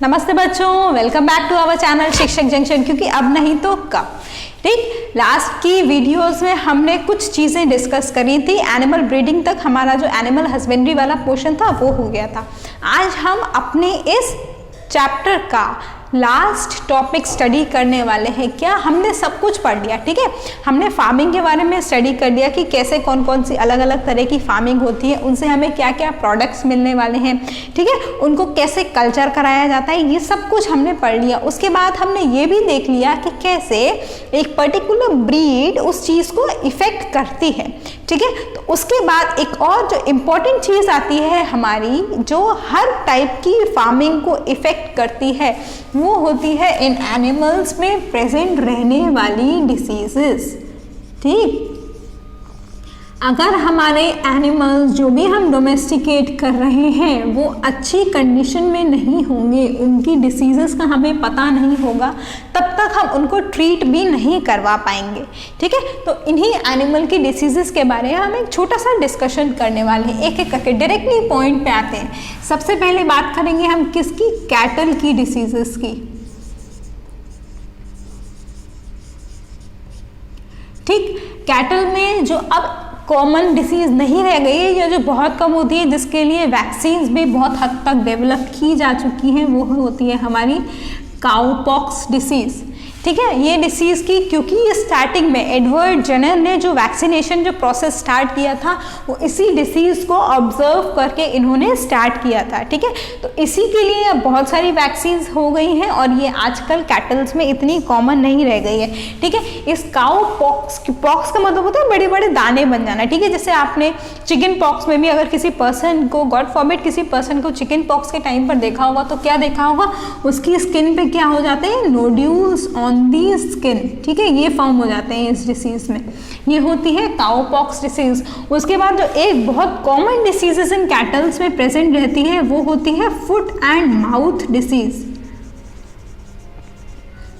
नमस्ते बच्चों, welcome back to our channel Shikshak junction. क्योंकि अब नहीं तो कब। ठीक, लास्ट की वीडियोस में हमने कुछ चीज़ें डिस्कस करी थी। एनिमल ब्रीडिंग तक हमारा जो एनिमल हस्बेंड्री वाला पोर्शन था वो हो गया था। आज हम अपने इस चैप्टर का लास्ट टॉपिक स्टडी करने वाले हैं। क्या हमने सब कुछ पढ़ लिया? ठीक है, हमने फार्मिंग के बारे में स्टडी कर लिया कि कैसे कौन कौन सी अलग अलग तरह की फार्मिंग होती है, उनसे हमें क्या क्या प्रोडक्ट्स मिलने वाले हैं, ठीक है, उनको कैसे कल्चर कराया जाता है, ये सब कुछ हमने पढ़ लिया। उसके बाद हमने ये भी देख लिया कि कैसे एक पर्टिकुलर ब्रीड उस चीज़ को इफेक्ट करती है। ठीक है, तो उसके बाद एक और जो इम्पोर्टेंट चीज़ आती है हमारी, जो हर टाइप की फार्मिंग को इफेक्ट करती है, वो होती है इन एनिमल्स में प्रेजेंट रहने वाली डिसीजेस। ठीक, अगर हमारे एनिमल्स जो भी हम डोमेस्टिकेट कर रहे हैं वो अच्छी कंडीशन में नहीं होंगे, उनकी डिसीजेस का हमें पता नहीं होगा, तब तक हम उनको ट्रीट भी नहीं करवा पाएंगे। ठीक है, तो इन्हीं एनिमल की डिसीजेस के बारे में हम एक छोटा सा डिस्कशन करने वाले हैं। एक एक करके डायरेक्टली पॉइंट पे आते हैं। सबसे पहले बात करेंगे हम किसकी? कैटल की डिसीजेस की। ठीक, कैटल में जो अब कॉमन डिसीज नहीं रह गई है या जो बहुत कम होती है, जिसके लिए वैक्सीन्स भी बहुत हद तक डेवलप की जा चुकी हैं, वो होती है हमारी काउपॉक्स डिसीज। ठीक है, ये डिसीज़ की क्योंकि स्टार्टिंग में एडवर्ड जेनर ने जो वैक्सीनेशन जो प्रोसेस स्टार्ट किया था वो इसी डिसीज़ को ऑब्जर्व करके इन्होंने स्टार्ट किया था। ठीक है, तो इसी के लिए अब बहुत सारी वैक्सीन्स हो गई हैं और ये आजकल कैटल्स में इतनी कॉमन नहीं रह गई है। ठीक है, इस काउ पॉक्स का मतलब होता है बड़े बड़े दाने बन जाना। ठीक है, जैसे आपने चिकन पॉक्स में भी अगर किसी पर्सन को, गॉड फॉरबिड किसी पर्सन को चिकन पॉक्स के टाइम पर देखा होगा तो क्या देखा होगा, उसकी स्किन पे क्या हो जाते हैं? Nodules on the skin. ठीक है, ये फॉर्म हो जाते हैं इस डिसीज में। ये होती है काउपॉक्स डिसीज। उसके बाद जो एक बहुत कॉमन डिसीजेस इन कैटल्स में प्रेजेंट रहती है वो होती है फुट एंड माउथ डिसीज।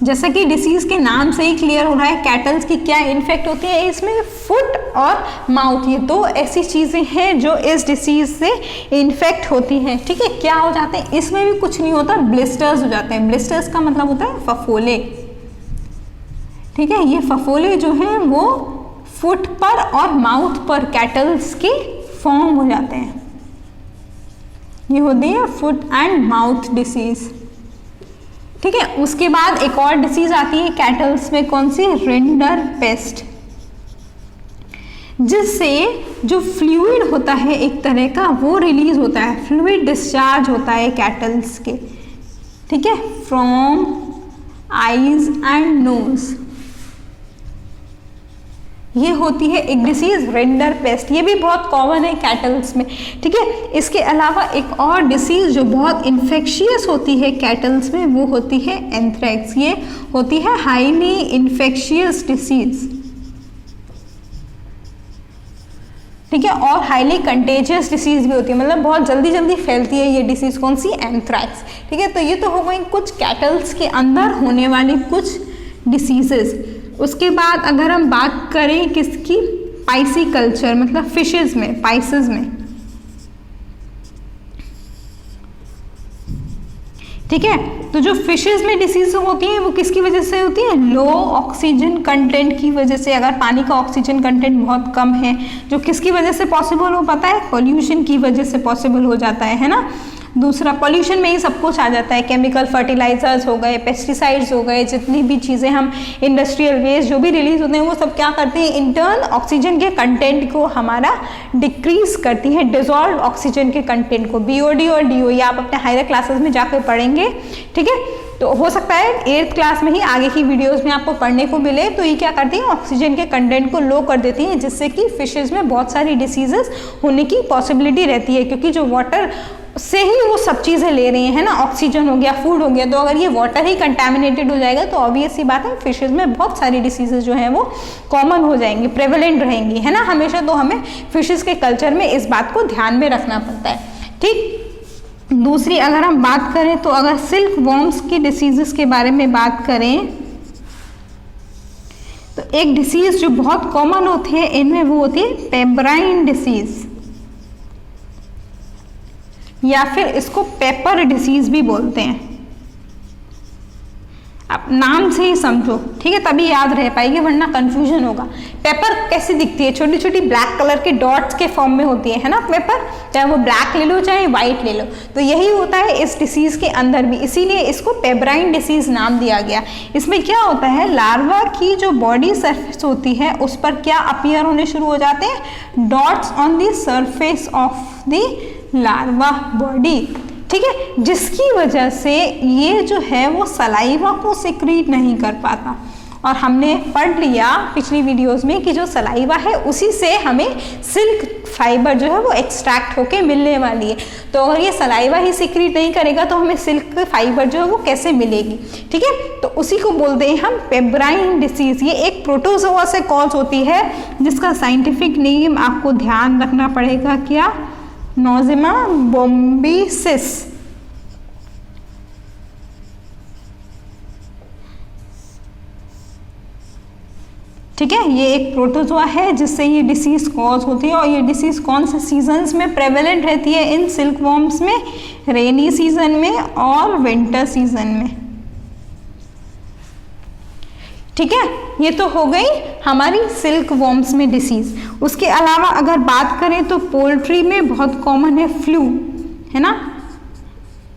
जैसा कि डिसीज के नाम से ही क्लियर हो रहा है कैटल्स की क्या इन्फेक्ट होती है, इसमें फुट और माउथ, ये दो ऐसी चीज़ें हैं जो इस डिसीज से इन्फेक्ट होती हैं। ठीक है, क्या हो जाते हैं? इसमें भी कुछ नहीं होता, ब्लिस्टर्स हो जाते हैं। ब्लिस्टर्स का मतलब होता है फफोले। ठीक है, ये फफोले जो हैं वो फुट पर और माउथ पर कैटल्स के फॉर्म हो जाते हैं। ये होती है फुट एंड माउथ डिसीज। ठीक है, उसके बाद एक और डिसीज आती है कैटल्स में, कौन सी? रिंडर पेस्ट, जिससे जो फ्लूइड होता है एक तरह का वो रिलीज होता है, फ्लूइड डिस्चार्ज होता है कैटल्स के। ठीक है, फ्रॉम आईज एंड नोज। ये होती है एक डिसीज रिंडर पेस्ट। ये भी बहुत कॉमन है कैटल्स में। ठीक है, इसके अलावा एक और डिसीज जो बहुत इन्फेक्शियस होती है कैटल्स में वो होती है एंथ्रेक्स। ये होती है हाईली इन्फेक्शियस डिसीज। ठीक है, और हाईली कंटेजियस डिसीज भी होती है, मतलब बहुत जल्दी जल्दी फैलती है ये डिसीज। कौन सी? एंथ्रेक्स। ठीक है, तो ये तो हो गई कुछ कैटल्स के अंदर होने वाली कुछ डिसीजेस। उसके बाद अगर हम बात करें किसकी? पाइसिकल्चर, मतलब फिशेस में, पाइसेस में। ठीक है, तो जो फिशेस में डिसीज होती है वो किसकी वजह से होती है? लो ऑक्सीजन कंटेंट की वजह से। अगर पानी का ऑक्सीजन कंटेंट बहुत कम है, जो किसकी वजह से पॉसिबल हो पाता है? पॉल्यूशन की वजह से पॉसिबल हो जाता है ना। दूसरा, पॉल्यूशन में ही सब कुछ आ जाता है। केमिकल फर्टिलाइजर्स हो गए, पेस्टिसाइड्स हो गए, जितनी भी चीज़ें हम इंडस्ट्रियल वेस्ट जो भी रिलीज होते हैं वो सब क्या करते हैं? इंटर्न ऑक्सीजन के कंटेंट को हमारा डिक्रीज करती है, डिजॉल्व ऑक्सीजन के कंटेंट को। BOD और DO ये आप अपने हायर क्लासेस में जाकर पढ़ेंगे। ठीक है, तो हो सकता है 8th क्लास में ही आगे की वीडियोस में आपको पढ़ने को मिले। तो ये क्या करती है? ऑक्सीजन के कंटेंट को लो कर देती है, जिससे कि फिशेज में बहुत सारी डिसीजेस होने की पॉसिबिलिटी रहती है, क्योंकि जो वाटर से ही वो सब चीज़ें ले रही हैं ना, ऑक्सीजन हो गया, फूड हो गया, तो अगर ये वाटर ही कंटामिनेटेड हो जाएगा तो ऑब्वियस सी बात है फिशेज में बहुत सारी डिसीजेज जो हैं वो कॉमन हो जाएंगी, प्रेवलेंट रहेंगी, है ना हमेशा। तो हमें फिशेज के कल्चर में इस बात को ध्यान में रखना पड़ता है। ठीक, दूसरी अगर हम बात करें तो अगर सिल्क वॉर्म्स की डिसीजेस के बारे में बात करें तो एक डिसीज जो बहुत कॉमन होती है इनमें वो होती है पेब्राइन डिसीज। या फिर इसको पेपर डिसीज भी बोलते हैं। आप नाम से ही समझो, ठीक है, तभी याद रह पाएगी, वरना कंफ्यूजन होगा। पेपर कैसी दिखती है? छोटी छोटी ब्लैक कलर के डॉट्स के फॉर्म में होती है ना पेपर, चाहे वो ब्लैक ले लो चाहे वाइट ले लो। तो यही होता है इस डिसीज के अंदर भी, इसीलिए इसको पेब्राइन डिसीज नाम दिया गया। इसमें क्या होता है, लार्वा की जो बॉडी सरफेस होती है उस पर क्या अपीयर होने शुरू हो जाते हैं, dots on the surface of the larva body, ठीक है, जिसकी वजह से ये जो है वो सलाइवा को सिक्रीट नहीं कर पाता। और हमने पढ़ लिया पिछली वीडियोस में कि जो सलाइवा है उसी से हमें सिल्क फाइबर जो है वो एक्सट्रैक्ट होके मिलने वाली है। तो अगर ये सलाइवा ही सिक्रीट नहीं करेगा तो हमें सिल्क फाइबर जो है वो कैसे मिलेगी, ठीक है। तो उसी को बोलते हैं हम पेब्राइन डिसीज। ये एक प्रोटोजोआ से कॉज होती है, जिसका साइंटिफिक नेम आपको ध्यान रखना पड़ेगा, क्या, नोज़ेमा बोम्बिसिस, ठीक है। ये एक प्रोटोजोआ है जिससे ये डिसीज कॉज होती है। और ये डिसीज कौन से सीजन्स में प्रेवेलेंट रहती है इन सिल्क वॉर्म्स में, रेनी सीजन में और विंटर सीजन में, ठीक है। ये तो हो गई हमारी सिल्क वॉर्म्स में डिसीज। उसके अलावा अगर बात करें तो पोल्ट्री में बहुत कॉमन है फ्लू, है ना,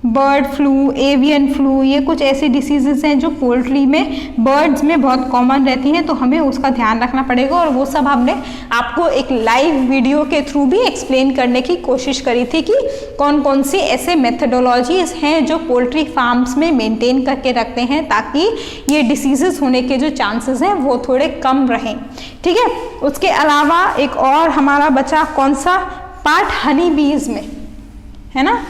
बर्ड फ्लू, एवियन फ्लू, ये कुछ ऐसी डिसीजेस हैं जो पोल्ट्री में, बर्ड्स में बहुत कॉमन रहती हैं। तो हमें उसका ध्यान रखना पड़ेगा। और वो सब हमने आपको एक लाइव वीडियो के थ्रू भी एक्सप्लेन करने की कोशिश करी थी कि कौन कौन सी ऐसे मेथडोलॉजीज हैं जो पोल्ट्री फार्म्स में मेंटेन करके रखते हैं ताकि ये डिसीजेस होने के जो चांसेस हैं वो थोड़े कम रहें, ठीक है। उसके अलावा एक और हमारा बचा कौन सा पार्ट, हनी बीज में, है ना।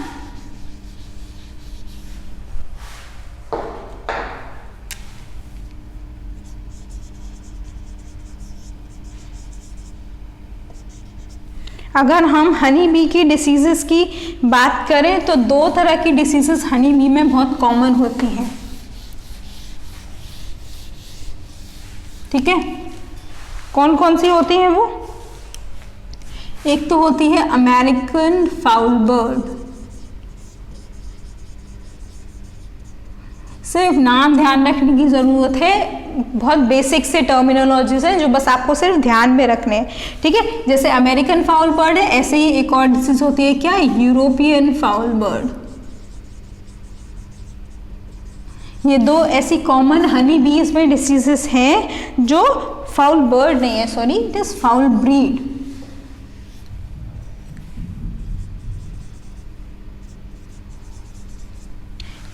अगर हम हनी बी की डिसीजेस की बात करें तो दो तरह की डिसीजेस हनी बी में बहुत कॉमन होती हैं, ठीक है। कौन कौन सी होती हैं वो? एक तो होती है अमेरिकन फाउल बर्ड, सिर्फ नाम ध्यान रखने की ज़रूरत है, बहुत बेसिक से टर्मिनोलॉजीज हैं जो बस आपको सिर्फ ध्यान में रखने हैं, ठीक है। जैसे अमेरिकन फाउल बर्ड है, ऐसे ही एक और डिसीज होती है, क्या, यूरोपियन फाउल बर्ड। ये दो ऐसी कॉमन हनी बीज में डिसीजेस हैं जो फाउल बर्ड नहीं है, sorry, it is foul breed,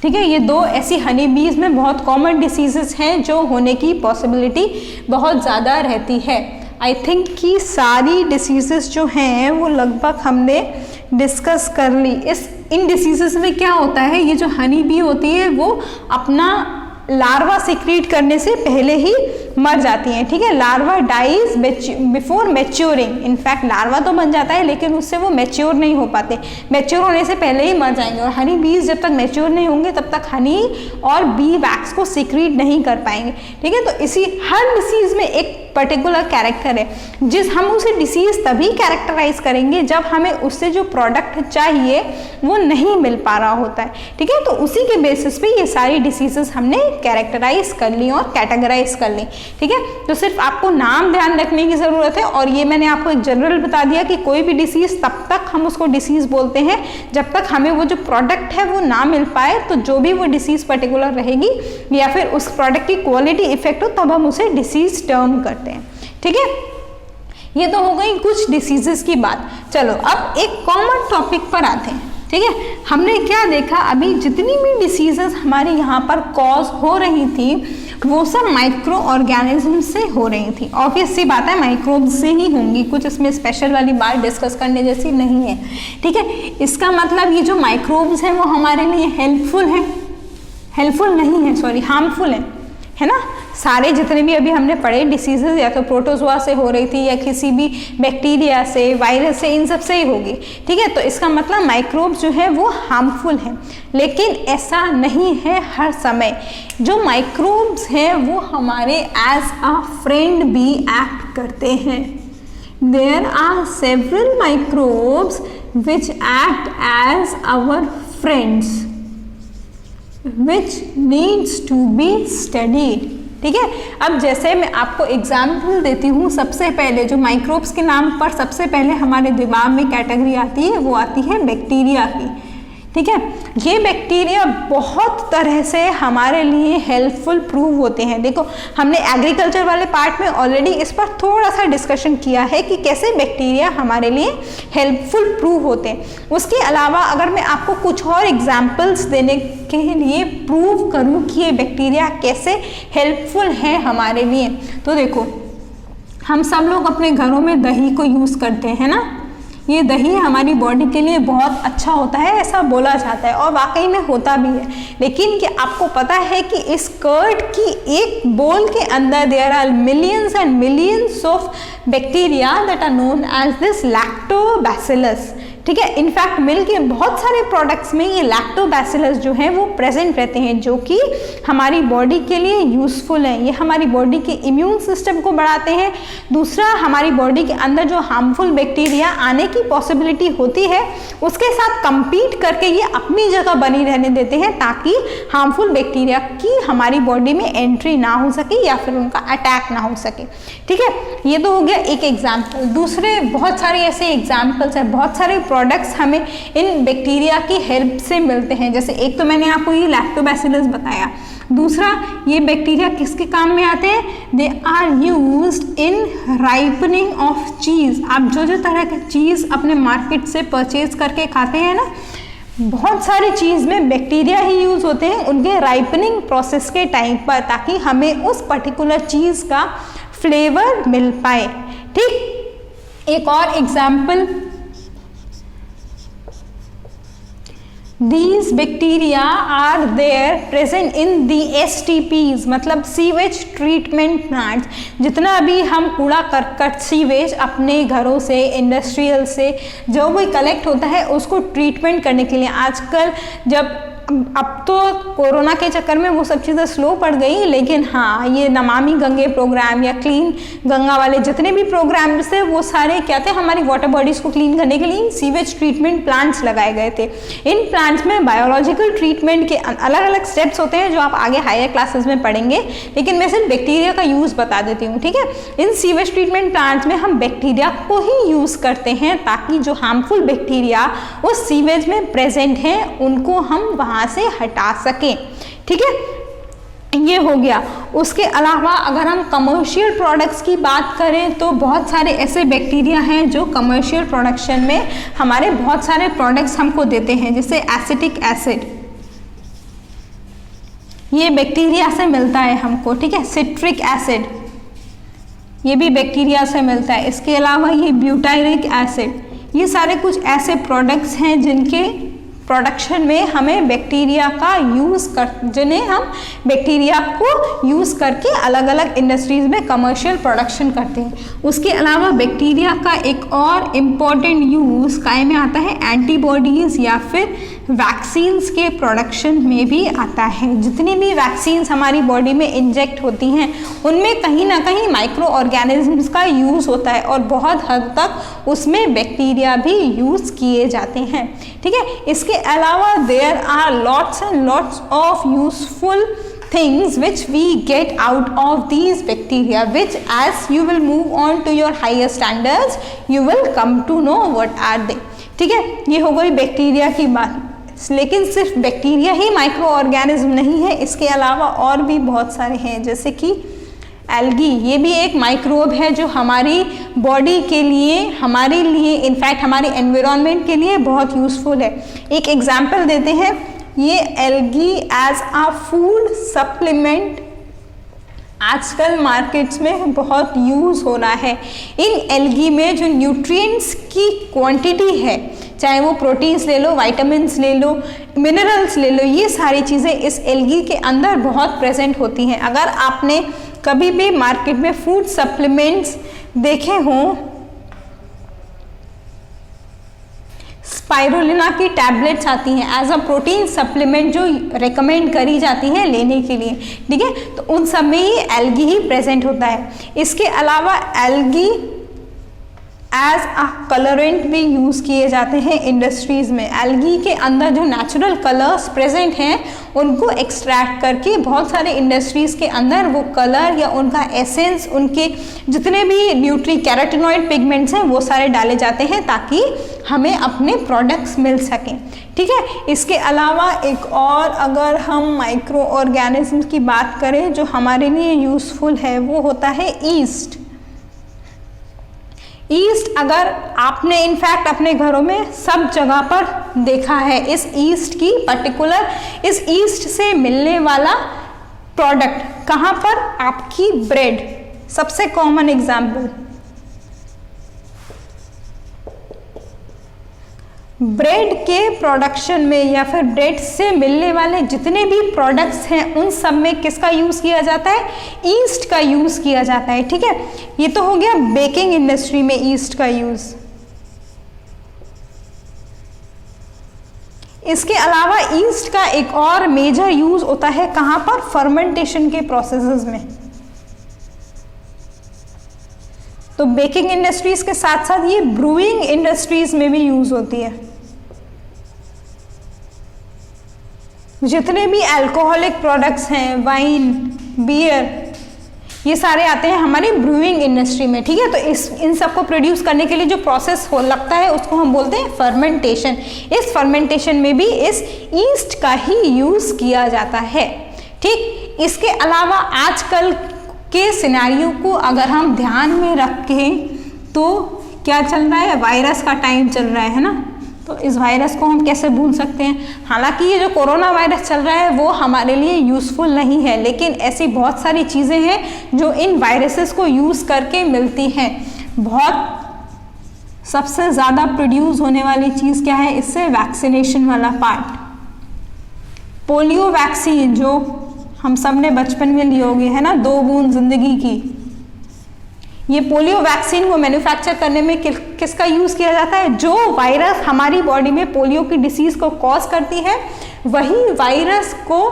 ठीक है। ये दो ऐसी हनी बीज में बहुत कॉमन डिसीजेस हैं जो होने की पॉसिबिलिटी बहुत ज़्यादा रहती है। आई थिंक कि सारी डिसीजेस जो हैं वो लगभग हमने डिस्कस कर ली। इन डिसीजेस में क्या होता है, ये जो हनी बी होती है वो अपना लार्वा सिक्रीट करने से पहले ही मर जाती हैं, ठीक है। Larva dies before maturing, in fact larva तो बन जाता है लेकिन उससे वो मैच्योर नहीं हो पाते, मैच्योर होने से पहले ही मर जाएंगे। और हनी बीज जब तक मैच्योर नहीं होंगे तब तक हनी और बी वैक्स को सिक्रीट नहीं कर पाएंगे, ठीक है। तो इसी हर डिसीज में एक पर्टिकुलर कैरेक्टर है, जिस हम उसे डिसीज तभी कैरेक्टराइज करेंगे जब हमें उससे जो प्रोडक्ट चाहिए वो नहीं मिल पा रहा होता है, ठीक है। तो उसी के बेसिस पे ये सारी डिसीजेस हमने कैरेक्टराइज कर ली और कैटेगराइज कर ली, ठीक है। तो सिर्फ आपको नाम ध्यान रखने की ज़रूरत है। और ये मैंने आपको एक जनरल बता दिया कि कोई भी डिसीज तब तक हम उसको डिसीज बोलते हैं जब तक हमें वो जो प्रोडक्ट है वो ना मिल पाए। तो जो भी वो डिसीज पर्टिकुलर रहेगी या फिर उस प्रोडक्ट की क्वालिटी इफेक्ट हो तब हम उसे डिसीज टर्म करते हैं, ठीक है। ये तो हो गई कुछ डिसीजेस की बात। चलो अब एक कॉमन टॉपिक पर आते हैं, ठीक है। हमने क्या देखा, अभी जितनी भी डिसीजेस हमारे यहाँ पर कॉज हो रही थी वो सब माइक्रो ऑर्गेनिज्म से हो रही थी। ऑब्वियस सी बात है माइक्रोब्स से ही होंगी, कुछ इसमें स्पेशल वाली बात डिस्कस करने जैसी नहीं है, ठीक है। इसका मतलब ये जो माइक्रोब्स हैं वो हमारे लिए हेल्पफुल है, हेल्पफुल नहीं है, सॉरी, हार्मफुल है ना। सारे जितने भी अभी हमने पढ़े डिसीजेज या तो प्रोटोजोआ से हो रही थी या किसी भी बैक्टीरिया से, वायरस से, इन सब से ही होगी, ठीक है। तो इसका मतलब माइक्रोब्स जो है वो हार्मफुल हैं, लेकिन ऐसा नहीं है हर समय। जो माइक्रोब्स हैं वो हमारे एज अ फ्रेंड भी एक्ट करते हैं। There are several microbes which act as our friends, which needs to be studied. ठीक है, अब जैसे मैं आपको एग्जाम्पल देती हूँ, सबसे पहले जो माइक्रोब्स के नाम पर सबसे पहले हमारे दिमाग में कैटेगरी आती है वो आती है बैक्टीरिया की। ठीक है, ये बैक्टीरिया बहुत तरह से हमारे लिए हेल्पफुल प्रूव होते हैं। देखो, हमने एग्रीकल्चर वाले पार्ट में ऑलरेडी इस पर थोड़ा सा डिस्कशन किया है कि कैसे बैक्टीरिया हमारे लिए हेल्पफुल प्रूव होते हैं। उसके अलावा अगर मैं आपको कुछ और एग्जाम्पल्स देने के लिए प्रूव करूं कि ये बैक्टीरिया कैसे हेल्पफुल है हमारे लिए, तो देखो, हम सब लोग अपने घरों में दही को यूज़ करते हैं ना। ये दही हमारी बॉडी के लिए बहुत अच्छा होता है, ऐसा बोला जाता है और वाकई में होता भी है। लेकिन क्या आपको पता है कि इस कर्ड की एक बोल के अंदर there are millions and millions of bacteria that are known as this lactobacillus. ठीक है, इनफैक्ट मिल्क के बहुत सारे प्रोडक्ट्स में ये लैक्टोबैसिलस जो है वो प्रेजेंट रहते हैं, जो कि हमारी बॉडी के लिए यूज़फुल है। ये हमारी बॉडी के इम्यून सिस्टम को बढ़ाते हैं। दूसरा, हमारी बॉडी के अंदर जो हार्मफुल बैक्टीरिया आने की पॉसिबिलिटी होती है उसके साथ कंपीट करके ये अपनी जगह बनी रहने देते हैं, ताकि हार्मफुल बैक्टीरिया की हमारी बॉडी में एंट्री ना हो सके या फिर उनका अटैक ना हो सके। ठीक है, ये तो हो गया एक एग्जाम्पल। दूसरे बहुत सारे ऐसे एग्जाम्पल्स हैं, बहुत सारे प्रोडक्ट्स हमें इन बैक्टीरिया की हेल्प से मिलते हैं। जैसे एक तो मैंने आपको ये लैक्टोबैसिलस बताया, दूसरा ये बैक्टीरिया किसके काम में आते हैं, they are used in ripening of cheese. आप जो जो तरह की चीज़ अपने मार्केट से परचेज करके खाते हैं ना, बहुत सारी चीज़ में बैक्टीरिया ही यूज़ होते हैं उनके राइपनिंग प्रोसेस के टाइम पर, ताकि हमें उस पर्टिकुलर चीज़ का फ्लेवर मिल पाए। ठीक, एक और example, These bacteria are there present in the STPs, मतलब सीवेज ट्रीटमेंट प्लांट्स। जितना भी हम कूड़ा करकट सीवेज अपने घरों से, इंडस्ट्रियल से जो भी कलेक्ट होता है उसको ट्रीटमेंट करने के लिए, आजकल जब अब तो कोरोना के चक्कर में वो सब चीज़ें स्लो पड़ गई, लेकिन हाँ, ये नमामि गंगे प्रोग्राम या क्लीन गंगा वाले जितने भी प्रोग्राम्स थे वो सारे क्या थे, हमारी वाटर बॉडीज़ को क्लीन करने के लिए सीवेज ट्रीटमेंट प्लांट्स लगाए गए थे। इन प्लांट्स में बायोलॉजिकल ट्रीटमेंट के अलग अलग स्टेप्स होते हैं जो आप आगे हायर क्लासेस में पढ़ेंगे, लेकिन मैं सिर्फ बैक्टीरिया का यूज़ बता देती हूँ। ठीक है, इन सीवेज ट्रीटमेंट प्लांट्स में हम बैक्टीरिया को ही यूज़ करते हैं, ताकि जो हार्मफुल बैक्टीरिया उस सीवेज में प्रेजेंट हैं उनको हम वहाँ से हटा सकें। ठीक है, ये हो गया। उसके अलावा अगर हम कमर्शियल प्रोडक्ट्स की बात करें तो बहुत सारे ऐसे बैक्टीरिया हैं जो कमर्शियल प्रोडक्शन में हमारे बहुत सारे प्रोडक्ट्स हमको देते हैं, जैसे एसिटिक एसिड, ये बैक्टीरिया से मिलता है हमको। ठीक है, सिट्रिक एसिड, ये भी बैक्टीरिया से मिलता है। इसके अलावा ये ब्यूटाइरिक एसिड, ये सारे कुछ ऐसे प्रोडक्ट्स हैं जिनके प्रोडक्शन में हमें बैक्टीरिया का यूज़ कर, जिन्हें हम बैक्टीरिया को यूज़ करके अलग अलग इंडस्ट्रीज़ में कमर्शियल प्रोडक्शन करते हैं। उसके अलावा बैक्टीरिया का एक और इम्पॉर्टेंट यूज़ काय में आता है, एंटीबॉडीज़ या फिर वैक्सीन्स के प्रोडक्शन में भी आता है। जितनी भी वैक्सीन्स हमारी बॉडी में इंजेक्ट होती हैं उनमें कहीं ना कहीं माइक्रो ऑर्गेनिजम्स का यूज़ होता है और बहुत हद तक उसमें बैक्टीरिया भी यूज़ किए जाते हैं। ठीक है, इसके अलावा there are lots and lots of useful things which we get out of these bacteria, which as you will move on to your higher standards you will come to know what are they। ठीक है, ये हो गई bacteria की बात। लेकिन सिर्फ bacteria ही micro organism नहीं है, इसके अलावा और भी बहुत सारे हैं, जैसे कि एल्गी, ये भी एक माइक्रोब है जो हमारी बॉडी के लिए, हमारे लिए, इनफैक्ट हमारे एनवायरनमेंट के लिए बहुत यूज़फुल है। एक एग्जांपल देते हैं, ये algae as a food supplement आजकल मार्केट्स में बहुत यूज़ हो रहा है। इन एल्गी में जो न्यूट्रिएंट्स की क्वांटिटी है, चाहे वो प्रोटीन्स ले लो, विटामिन्स ले लो, मिनरल्स ले लो, ये सारी चीज़ें इस एल्गी के अंदर बहुत प्रेजेंट होती हैं। अगर आपने कभी भी मार्केट में फूड सप्लीमेंट्स देखे हों, स्पाइरुलिना की टैबलेट्स आती हैं एज अ प्रोटीन सप्लीमेंट जो रेकमेंड करी जाती हैं लेने के लिए। ठीक है, तो उन सब में ही एल्गी ही प्रेजेंट होता है। इसके अलावा एल्गी एज अ कलरेंट भी यूज़ किए जाते हैं इंडस्ट्रीज़ में। एल्गी के अंदर जो नेचुरल कलर्स प्रेजेंट हैं उनको एक्सट्रैक्ट करके बहुत सारे इंडस्ट्रीज़ के अंदर वो कलर या उनका एसेंस, उनके जितने भी न्यूट्री कैरोटीनॉइड पिगमेंट्स हैं वो सारे डाले जाते हैं ताकि हमें अपने प्रोडक्ट्स मिल सकें। ठीक है, इसके अलावा एक और अगर हम माइक्रो ऑर्गेनिज्म की बात करें जो हमारे लिए यूज़फुल है वो होता है ईस्ट। ईस्ट अगर आपने इनफैक्ट अपने घरों में सब जगह पर देखा है, इस ईस्ट की पर्टिकुलर, इस ईस्ट से मिलने वाला प्रोडक्ट कहाँ पर, आपकी ब्रेड सबसे कॉमन एग्जाम्पल। ब्रेड के प्रोडक्शन में या फिर ब्रेड से मिलने वाले जितने भी प्रोडक्ट्स हैं उन सब में किसका यूज़ किया जाता है, ईस्ट का यूज़ किया जाता है। ठीक है, ये तो हो गया बेकिंग इंडस्ट्री में ईस्ट का यूज़। इसके अलावा ईस्ट का एक और मेजर यूज़ होता है कहाँ पर, फर्मेंटेशन के प्रोसेसेस में। तो बेकिंग इंडस्ट्रीज के साथ साथ ये ब्रूइंग इंडस्ट्रीज में भी यूज़ होती है। जितने भी अल्कोहलिक प्रोडक्ट्स हैं, वाइन, बियर, ये सारे आते हैं हमारी ब्रूइंग इंडस्ट्री में। ठीक है, तो इन सब को प्रोड्यूस करने के लिए जो प्रोसेस हो लगता है उसको हम बोलते हैं फर्मेंटेशन। इस फर्मेंटेशन में भी इस ईस्ट का ही यूज़ किया जाता है। ठीक, इसके अलावा आजकल के सिनेरियो को अगर हम ध्यान में रखें तो क्या चल रहा है, वायरस का टाइम चल रहा है ना, तो इस वायरस को हम कैसे भूल सकते हैं। हालांकि ये जो कोरोना वायरस चल रहा है वो हमारे लिए यूज़फुल नहीं है, लेकिन ऐसी बहुत सारी चीज़ें हैं जो इन वायरसेस को यूज़ करके मिलती हैं। बहुत सबसे ज़्यादा प्रोड्यूस होने वाली चीज़ क्या है इससे, वैक्सीनेशन वाला पार्ट। पोलियो वैक्सीन जो हम सब ने बचपन में ली होगी है ना, 2 बूंद जिंदगी की, ये पोलियो वैक्सीन को मैन्युफैक्चर करने में किसका यूज़ किया जाता है, जो वायरस हमारी बॉडी में पोलियो की डिसीज़ को कॉज करती है वही वायरस को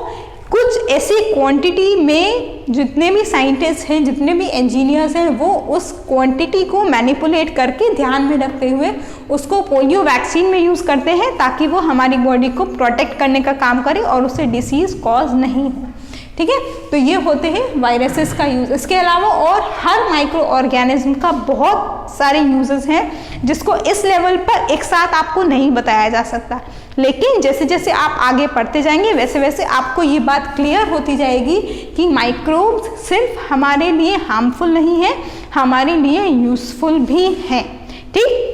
कुछ ऐसी क्वांटिटी में जितने भी साइंटिस्ट हैं, जितने भी इंजीनियर्स हैं, वो उस क्वांटिटी को मैनिपुलेट करके ध्यान में रखते हुए उसको पोलियो वैक्सीन में यूज़ करते हैं ताकि वो हमारी बॉडी को प्रोटेक्ट करने का काम करे और उससे डिसीज़ कॉज नहीं हो। ठीक है, तो ये होते हैं वायरसेस का यूज़। इसके अलावा और हर माइक्रो ऑर्गेनिज्म का बहुत सारे यूजेस हैं जिसको इस लेवल पर एक साथ आपको नहीं बताया जा सकता, लेकिन जैसे जैसे आप आगे पढ़ते जाएंगे वैसे वैसे आपको ये बात क्लियर होती जाएगी कि माइक्रोब्स सिर्फ हमारे लिए हार्मफुल नहीं है, हमारे लिए यूज़फुल भी हैं। ठीक,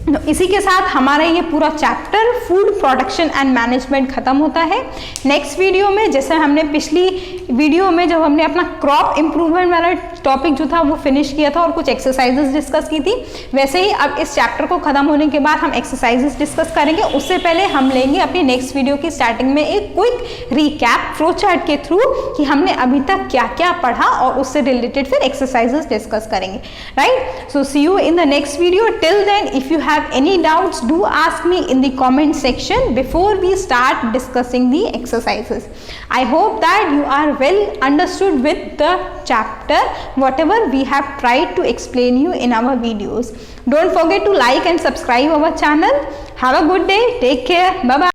तो इसी के साथ हमारा ये पूरा chapter food production and management खत्म होता है। नेक्स्ट वीडियो में, जैसे हमने पिछली वीडियो में जब हमने अपना क्रॉप इम्प्रूवमेंट वाला टॉपिक जो था वो फिनिश किया था और कुछ एक्सरसाइजेस डिस्कस की थी, वैसे ही अब इस चैप्टर को खत्म होने के बाद हम एक्सरसाइजेस डिस्कस करेंगे। उससे पहले हम लेंगे अपनी नेक्स्ट वीडियो की स्टार्टिंग में एक क्विक रिकैप फ्लो चार्ट के थ्रू कि हमने अभी तक क्या क्या पढ़ा और उससे रिलेटेड फिर एक्सरसाइजेस डिस्कस करेंगे। Right, so see you in the next video. Till then if you have any doubts, do ask me in the comment section before we start discussing the exercises. I hope that you are well understood with the chapter, whatever we have tried to explain you in our videos. Don't forget to like and subscribe our channel. Have a good day. Take care. Bye bye.